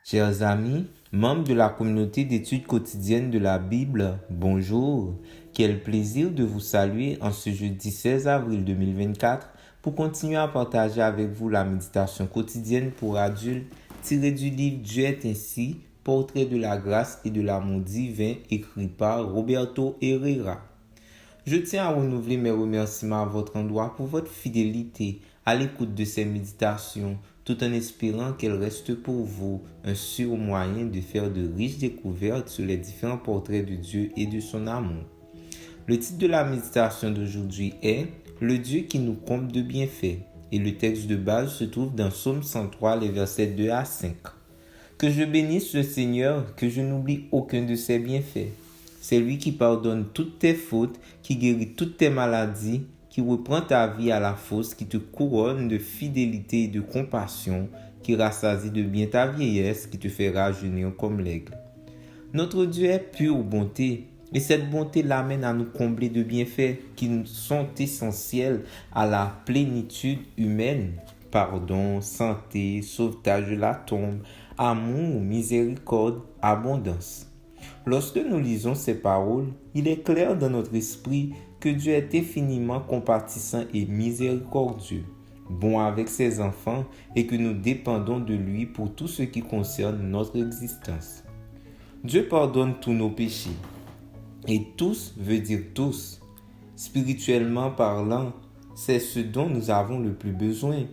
Chers amis, membres de la communauté d'études quotidiennes de la Bible, bonjour. Quel plaisir de vous saluer en ce jeudi 16 avril 2024 pour continuer à partager avec vous la méditation quotidienne pour adultes tirée du livre Dieu est ainsi, portrait de la grâce et de l'amour divin écrit par Roberto Herrera. Je tiens à renouveler mes remerciements à votre endroit pour votre fidélité à l'écoute de ces méditations, tout en espérant qu'elles restent pour vous un sûr moyen de faire de riches découvertes sur les différents portraits de Dieu et de son amour. Le titre de la méditation d'aujourd'hui est « Le Dieu qui nous comble de bienfaits » et le texte de base se trouve dans Psaume 103, les versets 2 à 5. Que je bénisse le Seigneur, que je n'oublie aucun de ses bienfaits. C'est lui qui pardonne toutes tes fautes, qui guérit toutes tes maladies, qui reprend ta vie à la fosse, qui te couronne de fidélité et de compassion, qui rassasie de bien ta vieillesse, qui te fait rajeunir comme l'aigle. Notre Dieu est pure bonté, et cette bonté l'amène à nous combler de bienfaits qui sont essentiels à la plénitude humaine. Pardon, santé, sauvetage de la tombe, amour, miséricorde, abondance. Lorsque nous lisons ces paroles, il est clair dans notre esprit que Dieu est infiniment compatissant et miséricordieux, bon avec ses enfants et que nous dépendons de lui pour tout ce qui concerne notre existence. Dieu pardonne tous nos péchés. Et tous veut dire tous. Spirituellement parlant, c'est ce dont nous avons le plus besoin.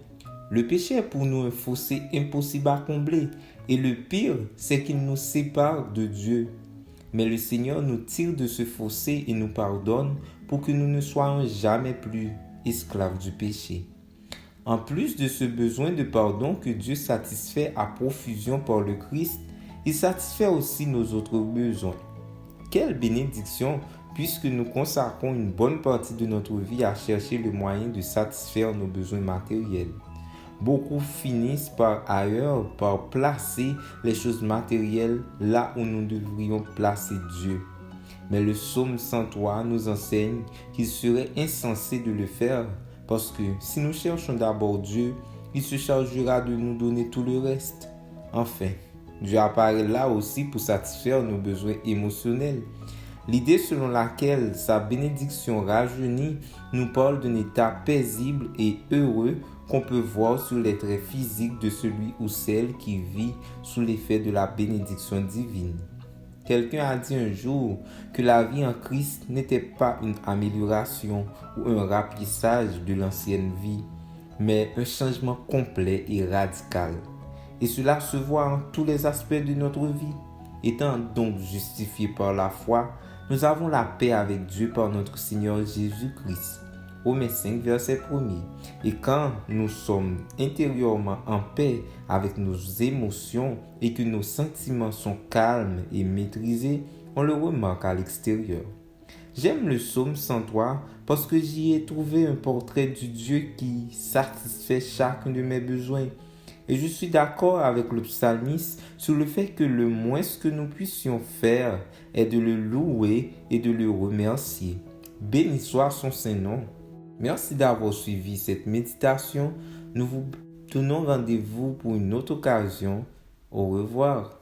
Le péché est pour nous un fossé impossible à combler. Et le pire, c'est qu'il nous sépare de Dieu. Mais le Seigneur nous tire de ce fossé et nous pardonne pour que nous ne soyons jamais plus esclaves du péché. En plus de ce besoin de pardon que Dieu satisfait à profusion par le Christ, il satisfait aussi nos autres besoins. Quelle bénédiction, puisque nous consacrons une bonne partie de notre vie à chercher le moyen de satisfaire nos besoins matériels. Beaucoup finissent par placer les choses matérielles là où nous devrions placer Dieu. Mais le psaume 103 nous enseigne qu'il serait insensé de le faire parce que si nous cherchons d'abord Dieu, il se chargera de nous donner tout le reste. Enfin, Dieu apparaît là aussi pour satisfaire nos besoins émotionnels. L'idée selon laquelle sa bénédiction rajeunit nous parle d'un état paisible et heureux qu'on peut voir sur les traits physiques de celui ou celle qui vit sous l'effet de la bénédiction divine. Quelqu'un a dit un jour que la vie en Christ n'était pas une amélioration ou un rapissage de l'ancienne vie, mais un changement complet et radical. Et cela se voit en tous les aspects de notre vie. Étant donc justifiés par la foi, nous avons la paix avec Dieu par notre Seigneur Jésus-Christ. Romains 5, verset 1er. Et quand nous sommes intérieurement en paix avec nos émotions et que nos sentiments sont calmes et maîtrisés, on le remarque à l'extérieur. J'aime le psaume 103 parce que j'y ai trouvé un portrait du Dieu qui satisfait chacun de mes besoins. Et je suis d'accord avec le psalmiste sur le fait que le moins que nous puissions faire est de le louer et de le remercier. Béni soit son Saint-Nom. Merci d'avoir suivi cette méditation. Nous vous donnons rendez-vous pour une autre occasion. Au revoir.